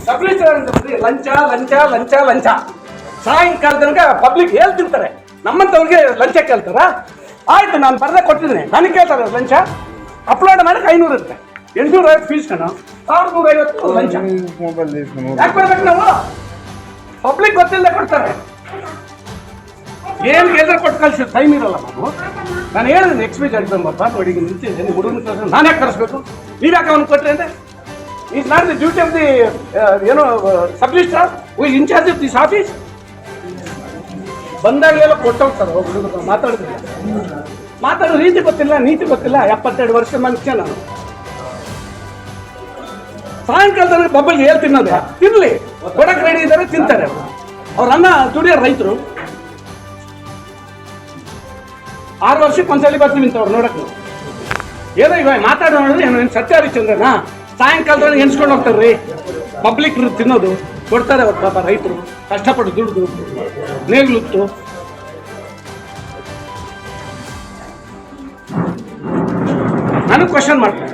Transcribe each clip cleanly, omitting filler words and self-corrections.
ಲಂಚ ಲಂಚ ಲಂಚ ಲಂಚ ಸಾಯಂಕಾಲ ತನಕ ಪಬ್ಲಿಕ್ ಹೇಳ್ತಿರ್ತಾರೆ, ನಮ್ಮಂತವ್ರಿಗೆ ಲಂಚ ಕೇಳ್ತಾರ? ಆಯ್ತು, ನಾನು ಬರದೇ ಕೊಟ್ಟಿದ್ದೀನಿ, ನನಗೆ ಕೇಳ್ತಾರೆ ಲಂಚ. ಅಪ್ಲೋಡ್ ಮಾಡಕ್ಕೆ 500 ಇರುತ್ತೆ, 850 ಫೀಸ್ ಕಣ, 1150 ಲಂಚ. ಯಾಕೆ ಬರ್ಬೇಕು ನಾವು? ಪಬ್ಲಿಕ್ ಗೊತ್ತಿಲ್ಲದೆ ಕೊಡ್ತಾರೆ. ಏನು ಕೇಳಿದ್ರೆ ಕೊಟ್ಟು ಕಳಿಸಿ ಟೈಮ್ ಇರಲ್ಲ. ನಾನು ಹೇಳಿದ್ದೀನಿ ಎಕ್ಸ್ಪೀಜ್ ಅಡ್ಬಂಬಪ್ಪ ನೋಡಿ ನಿಂತಿದ್ದೆ, ಹುಡುಗನ ಕಳಿಸ್, ನಾನು ಯಾಕೆ ಕಳಿಸ್ಬೇಕು? ನೀವು ಯಾಕೆ ಅವ್ನು ಕೊಟ್ಟರೆ ಅಂದರೆ is not the duty of the ಏನೋ sub registrar who is in charge of this office. ಬಂದಾಗೆಲ್ಲ ಕೊಟ್ಟೋಗ್ತಾರೆ ಹುಡುಗರು. ಮಾತಾಡೋ ರೀತಿ ಗೊತ್ತಿಲ್ಲ, ನೀತಿ ಗೊತ್ತಿಲ್ಲ. 72 ವರ್ಷದ ಮನುಷ್ಯ ನಾನು. ಸಾಯಂಕಾಲದಲ್ಲಿ ಬಬ್ಬಲ್ಗೆ ಹೇಳ್ ತಿನ್ನೋದೆ, ತಿನ್ನಲಿ, ಕೊಡಕ್ಕೆ ರೆಡಿ ಇದ್ದಾರೆ, ತಿಂತಾರೆ. ಅವ್ರ ಅನ್ನ ದುಡಿಯೋ ರೈತರು. 6 ವರ್ಷಕ್ಕೆ ಒಂದ್ಸಲಿ ಬರ್ತೀವಿ ಇಂಥವ್ರು ನೋಡಕ್ಕೆ. ಏನೋ ಇವಾಗ ಮಾತಾಡೋ ನೋಡಿದ್ರೆ ಏನು ಸತ್ಯ ಹರಿಶ್ಚಂದ್ರನ ಸಾಯಂಕಾಲದಲ್ಲಿ ಎನ್ಸ್ಕೊಂಡು ಹೋಗ್ತಾರ್ರಿ. ಪಬ್ಲಿಕ್ ತಿನ್ನೋದು ಕೊಡ್ತಾರೆ ಅವ್ರು ಪಾಪ ರೈತರು ಕಷ್ಟಪಟ್ಟು ದುಡ್ದು ನೇಗ್ಲುತ್ತು. ನನಗೆ ಕ್ವಶನ್ ಮಾಡ್ತಾರೆ,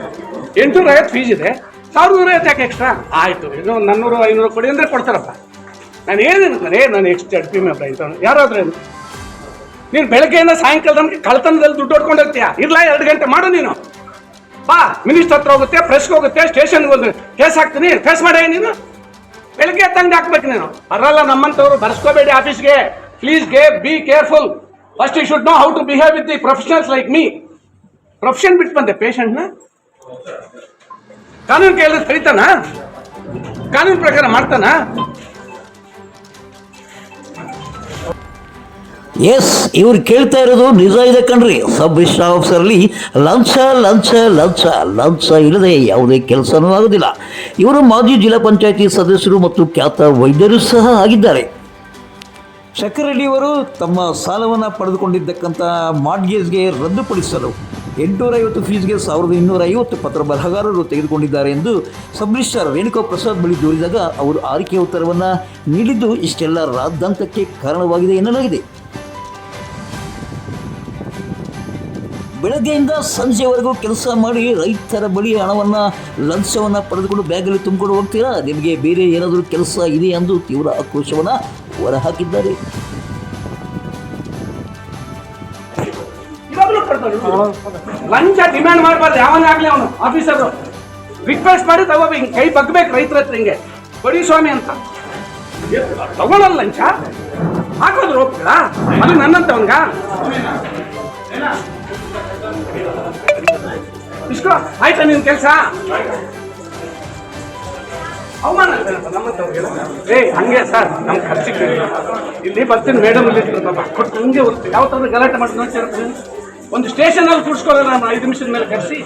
850 ಫೀಸ್ ಇದೆ, 1150 ಯಾಕೆ ಎಕ್ಸ್ಟ್ರಾ? ಆಯಿತು, ಇನ್ನೂ 400 500 ಕೊಡಿ ಅಂದರೆ ಕೊಡ್ತಾರಪ್ಪ. ನಾನು ಹೇಳಿದ್ದೀನಿ, ನಾನು ಎಕ್ಸ್ಟ್ರಾ ಎಡ್ ಪಿ ಮೆಂಬರ್ ಅಂತ. ಯಾರಾದ್ರೇನು ನೀನು ಬೆಳಗ್ಗೆಯಿಂದ ಸಾಯಂಕಾಲ ನಮಗೆ ಕಳ್ತನದಲ್ಲಿ ದುಡ್ಡು ಹೊಡ್ಕೊಂಡು ಹೋಗ್ತೀಯಾ? ಇರ್ಲಾ 2 ಗಂಟೆ ಮಾಡು ನೀನು. ಬಾ, ಮಿನಿಸ್ಟರ್ ಹತ್ರ ಹೋಗುತ್ತೆ, ಪ್ರೆಸ್ಗೆ ಹೋಗುತ್ತೆ, ಸ್ಟೇಷನ್ಗೆ ಹೋದ್ರೆ ಕೇಸ್ ಹಾಕ್ತೀನಿ, ಫೇಸ್ ಮಾಡೇ ನೀನು. ಬೆಳಗ್ಗೆ ತಂದು ಹಾಕ್ಬೇಕು ನೀನು. ಬರಲ್ಲ ನಮ್ಮಂಥವ್ರು, ಬರ್ಸ್ಕೋಬೇಡಿ ಆಫೀಸ್ಗೆ please. Be careful. First you should know how to behave with the professionals like me. Profession ಬಿಟ್ಟು ಬಂದೆ ಪೇಷಂಟ್ನ. ಕಾನೂನು ಕೇಳಿದ್ರೆ ಕರೀತಾನ? ಕಾನೂನು ಪ್ರಕಾರ ಮಾಡ್ತಾನ? ಎಸ್, ಇವ್ರು ಕೇಳ್ತಾ ಇರೋದು ನಿಜ ಇದೆ ಕಣ್ರಿ. ಸಬ್ ರಿಜಿಸ್ಟ್ರಾರ್ ಆಫೀಸರ್ಲಿ ಲಂಚ ಲಂಚ ಲಂಚ ಲಂಚ ಇಲ್ಲದೆ ಯಾವುದೇ ಕೆಲಸನೂ ಆಗೋದಿಲ್ಲ. ಇವರು ಮಾಜಿ ಜಿಲ್ಲಾ ಪಂಚಾಯಿತಿ ಸದಸ್ಯರು ಮತ್ತು ಖ್ಯಾತ ವೈದ್ಯರು ಸಹ ಆಗಿದ್ದಾರೆ. ಚಕ್ರರೆಡ್ಡಿಯವರು ತಮ್ಮ ಸಾಲವನ್ನು ಪಡೆದುಕೊಂಡಿದ್ದಕ್ಕಂಥ ಮಾರ್ಟ್ಗೇಜ್ಗೆ ರದ್ದುಪಡಿಸಲು 850 ಫೀಸ್ಗೆ 1250 ಪತ್ರ ಬರಹಗಾರರು ತೆಗೆದುಕೊಂಡಿದ್ದಾರೆ ಎಂದು ಸಬ್ ರಿಜಿಸ್ಟ್ರಾರ್ ರೇಣುಕಾ ಪ್ರಸಾದ್ ಬಳಿ ದೂರಿದಾಗ ಅವರು ಆರಿಕೆ ಉತ್ತರವನ್ನು ನೀಡಿದ್ದು ಇಷ್ಟೆಲ್ಲ ರಾದ್ಧಾಂತಕ್ಕೆ ಕಾರಣವಾಗಿದೆ ಎನ್ನಲಾಗಿದೆ. ಬೆಳಗ್ಗೆಯಿಂದ ಸಂಜೆವರೆಗೂ ಕೆಲಸ ಮಾಡಿ ರೈತರ ಬಳಿ ಹಣವನ್ನು ಲಂಚವನ್ನು ಪಡೆದುಕೊಂಡು ಬ್ಯಾಗಲ್ಲಿ ತುಂಬಿಕೊಂಡು ಹೋಗ್ತೀರಾ? ನಿಮಗೆ ಬೇರೆ ಏನಾದರೂ ಕೆಲಸ ಇದೆ ಎಂದು ತೀವ್ರ ಆಕ್ರೋಶವನ್ನು ಹೊರಹಾಕಿದ್ದಾರೆ. ಲಂಚ ಡಿಮ್ಯಾಂಡ್ ಮಾಡಬಾರ್ದು ಯಾವನೇ ಆಗ್ಲಿ. ಅವನು ಆಫೀಸರು ರಿಕ್ವೆಸ್ಟ್ ಮಾಡಿ ತಗೋಬೇಕು, ಹಿಂಗೆ ಕೈ ಬಗ್ಬೇಕು ರೈತರ ಹತ್ರ, ಹಿಂಗೆ ಕೊಡಿ ಸ್ವಾಮಿ ಅಂತ. ತಗೊಳ್ಳಲ್ಲ ಲಂಚ ಹಾಕೋದ್ರು ಹೋಗ್ತೀರ? ಅದು ನನ್ನಂತವನ್ಗ ಇಸ್ಕೋ ಆಯ್ತಾ ನಿನ್ ಕೆಲಸ? ಅವಮಾನ ನಮ್ಮಂತವ್ರಿಗೆ. ಹಂಗೆ ಸರ್, ನಮ್ ಖರ್ಚಿಗೆ ಇಲ್ಲಿ ಬರ್ತೀನಿ ಮೇಡಮ್ ಇಲ್ಲಿ ಪಾಪ ಕೊಟ್ಟು ಹಂಗೆ ಹೋಗ್ತೀವಿ. ಯಾವ ಥರ ಗಲಾಟೆ ಮಾಡಿ ನೋಡ್ತಿರ್ತೀನಿ. ಒಂದು ಸ್ಟೇಷನಲ್ಲಿ ಕೂಡ್ಸ್ಕೊಳ್ಳೋಣ ನಾನು 5 ನಿಮಿಷದ ಮೇಲೆ ಕರೆಸಿ.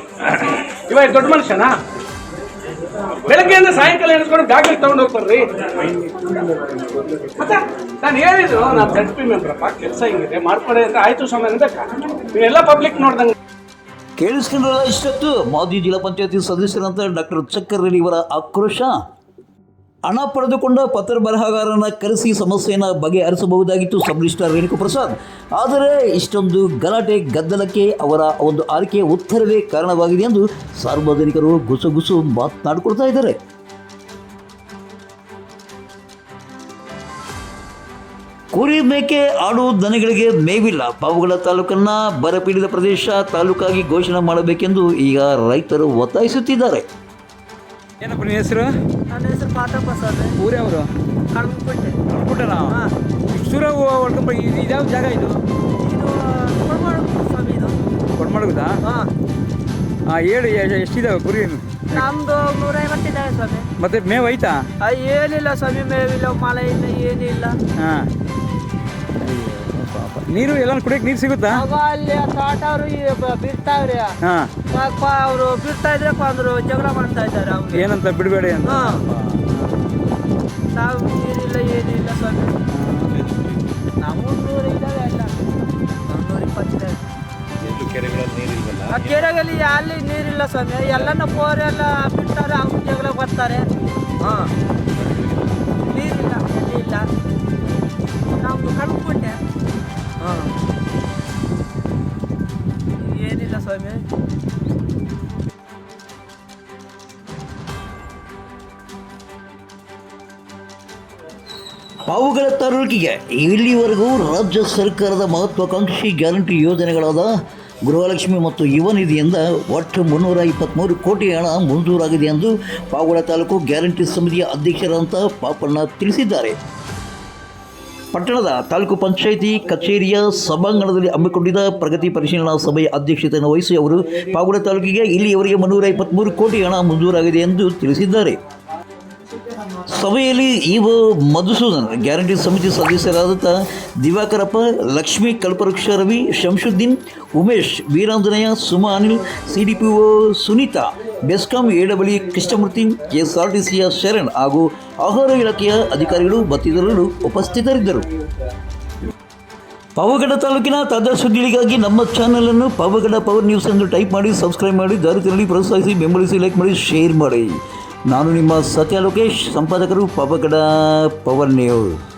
ಇವಾಗ ದೊಡ್ಡ ಮನುಷ್ಯನಾ? ಬೆಳಗ್ಗೆಯಿಂದ ಸಾಯಂಕಾಲ ಎಣಿಸ್ಕೊಂಡು ಬ್ಯಾಗಲ್ಲಿ ತಗೊಂಡು ಹೋಗ್ತಾರ್ರಿ. ಮತ್ತೆ ನಾನು ಹೇಳಿದ್ರು, ನಾನು ZP ಮೆಂಬರಪ್ಪ, ಕೆಲಸ ಹಿಂಗಿದೆ ಮಾಡ್ಕೊಡೆ ಅಂತ. ಆಯ್ತು ಸ್ವಾಮಿ ಅನ್ಬೇಕಾ? ನೀವೆಲ್ಲ ಪಬ್ಲಿಕ್ ನೋಡ್ದಂಗೆ ಕೇಳಿಸ್ಕೊಂಡ್ರಲ್ಲ ಇಷ್ಟೊತ್ತು ಮಾಜಿ ಜಿಲ್ಲಾ ಪಂಚಾಯತಿ ಸದಸ್ಯರಂತ ಡಾಕ್ಟರ್ ಚಕ್ಕರರೆಡ್ಡಿ ಇವರ ಆಕ್ರೋಶ. ಹಣ ಪಡೆದುಕೊಂಡ ಪತ್ರ ಬರಹಗಾರನ ಕರೆಸಿ ಸಮಸ್ಯೆಯನ್ನು ಬಗೆಹರಿಸಬಹುದಾಗಿತ್ತು ಸಬ್ ರಿಜಿಸ್ಟ್ರಾರ್ ರೇಣುಕಾ ಪ್ರಸಾದ್. ಆದರೆ ಇಷ್ಟೊಂದು ಗಲಾಟೆ ಗದ್ದಲಕ್ಕೆ ಅವರ ಒಂದು ಆರಿಕೆಯ ಉತ್ತರವೇ ಕಾರಣವಾಗಿದೆ ಎಂದು ಸಾರ್ವಜನಿಕರು ಗುಸುಗುಸು ಮಾತನಾಡಿಕೊಳ್ತಾ ಇದ್ದಾರೆ. ಕುರಿ ಮೇಕೆ ಆಡು ದನಗಳಿಗೆ ಮೇವಿಲ್ಲ. ಪಾವಗಡ ತಾಲೂಕನ್ನು ಬರಪೀಡಿತ ಪ್ರದೇಶ ತಾಲೂಕಾಗಿ ಘೋಷಣೆ ಮಾಡಬೇಕೆಂದು ಈಗ ರೈತರು ಒತ್ತಾಯಿಸುತ್ತಿದ್ದಾರೆ. ಏನಪ್ಪ ನಿಮ್ಮ ಹೆಸರು? ನನ್ನ ಹೆಸರು ಪಾತಪ್ಪ ಸರ್. ಊರವರು? ಕಳ್ಕೊಂಡ್ಬಿಟ್ಟೆ. ಕಳ್ಕೊಂಡಲ್ಲ? ಸೂರ ಹೊಡ್ಕೊಂಬ. ಇದ್ಯಾವ ಜಾಗ ಇದು? ಇದು ಕೊಡ್ಮಾಡು ಸ್ವಾಮಿ. ಇದು ಕೊಡ್ಮಾಡುವುದಾ? ಹಾಂ. ಹೇಳಿ, ಎಷ್ಟಿದಾವೆ ಕುರಿ? ನಮ್ಮದು 150 ಇದ್ದಾವೆ ಸ್ವಾಮಿ. ಮತ್ತೆ ಮೇವು ಐತಾ? ಏನಿಲ್ಲ ಸ್ವಾಮಿ, ಮೇವಿಲ್ಲ, ಮಳೆ ಇಲ್ಲ, ಏನಿಲ್ಲ. ಹಾಂ. ನೀರು ಎಲ್ಲ ಕುಡಿಯಕ್ಕೆ ನೀರು ಸಿಗುತ್ತಾ? ಅಲ್ಲಿ ತೋಟವ್ರು ಬಿಡ್ತಾವ್ರಿ. ಹಾಂ. ಅವರು ಬಿಡ್ತಾ ಇದ್ರೆ ಅಂದ್ರು ಜಗಳ ಮಾಡ್ತಾ ಇದ್ದಾರೆ ಅವ್ರು. ಏನಂತ ಬಿಡಬೇಡಿ ಅಂತ? ಹಾಂ. ನಾವು ನೀರಿಲ್ಲ, ಏನಿಲ್ಲ ಸ್ವಾಮಿ. ನಾವು 100 ಇದ್ದಾವೆ, ಎಲ್ಲ 120 ಇದ್ದಾವೆ. ಕೆರೆಗಳಲ್ಲಿ ಅಲ್ಲಿ ನೀರಿಲ್ಲ ಸ್ವಾಮಿ. ಎಲ್ಲನ ಬೋರೆಲ್ಲ ಬಿಡ್ತಾರೆ, ಅವ್ರು ಜಗಳ ಬರ್ತಾರೆ. ಹಾಂ, ನೀರಿಲ್ಲ, ಇಲ್ಲ. ನಾವು ಕಳ್ಕೊಂಡೆ. ಹಾಂ, ಏನಿಲ್ಲ ಸ್ವಾಮಿ. ಪಾವಗಡ ತಾಲೂಕಿಗೆ ಇಲ್ಲಿವರೆಗೂ ರಾಜ್ಯ ಸರ್ಕಾರದ ಮಹತ್ವಾಕಾಂಕ್ಷಿ ಗ್ಯಾರಂಟಿ ಯೋಜನೆಗಳಾದ ಗೃಹಲಕ್ಷ್ಮಿ ಮತ್ತು ಯುವ ನಿಧಿಯಿಂದ ಒಟ್ಟು 323 ಕೋಟಿ ಹಣ ಮಂಜೂರಾಗಿದೆ ಎಂದು ಪಾವಗಡ ತಾಲೂಕು ಗ್ಯಾರಂಟಿ ಸಮಿತಿಯ ಅಧ್ಯಕ್ಷರಾದಂಥ ಪಾಪಣ್ಣ ತಿಳಿಸಿದ್ದಾರೆ. ಪಟ್ಟಣದ ತಾಲೂಕು ಪಂಚಾಯಿತಿ ಕಚೇರಿಯ ಸಭಾಂಗಣದಲ್ಲಿ ಹಮ್ಮಿಕೊಂಡಿದ್ದ ಪ್ರಗತಿ ಪರಿಶೀಲನಾ ಸಭೆಯ ಅಧ್ಯಕ್ಷತೆಯನ್ನು ವಹಿಸಿ ಅವರು ಪಾವಗಡ ತಾಲೂಕಿಗೆ ಇಲ್ಲಿಯವರೆಗೆ 323 ಕೋಟಿ ಹಣ ಮಂಜೂರಾಗಿದೆ ಎಂದು ತಿಳಿಸಿದ್ದಾರೆ. ಸಭೆಯಲ್ಲಿ ಇವ ಮಧುಸೂದನ್, ಗ್ಯಾರಂಟಿ ಸಮಿತಿ ಸದಸ್ಯರಾದಂಥ ದಿವಾಕರಪ್ಪ, ಲಕ್ಷ್ಮೀ, ಕಲ್ಪವೃಕ್ಷ ರವಿ, ಶಂಶುದ್ದೀನ್, ಉಮೇಶ್, ವೀರಾಂಜನೇಯ, ಸುಮಾ ಅನಿಲ್, CDPO ಸುನೀತಾ, ಬೆಸ್ಕಾಂ AW ಕೃಷ್ಣಮೂರ್ತಿ, KSRTCಯ ಶರಣ್ ಹಾಗೂ ಆಹಾರ ಇಲಾಖೆಯ ಅಧಿಕಾರಿಗಳು ಮತ್ತಿತರರು ಉಪಸ್ಥಿತರಿದ್ದರು. ಪಾವಗಡ ತಾಲೂಕಿನ ತಾಜಾ ಸುದ್ದಿಗಳಿಗಾಗಿ ನಮ್ಮ ಚಾನಲನ್ನು ಪಾವಗಡ ಪವರ್ ನ್ಯೂಸ್ ಎಂದು ಟೈಪ್ ಮಾಡಿ, ಸಬ್ಸ್ಕ್ರೈಬ್ ಮಾಡಿ, ದಾರಿಯಲ್ಲಿ ಪ್ರೋತ್ಸಾಹಿಸಿ, ಬೆಂಬಲಿಸಿ, ಲೈಕ್ ಮಾಡಿ, ಶೇರ್ ಮಾಡಿ. ನಾನು ನಿಮ್ಮ ಸತ್ಯ ಲೋಕೇಶ್, ಸಂಪಾದಕರು ಪಾವಗಡ ಪವರ್ ನ್ಯೂಸ್.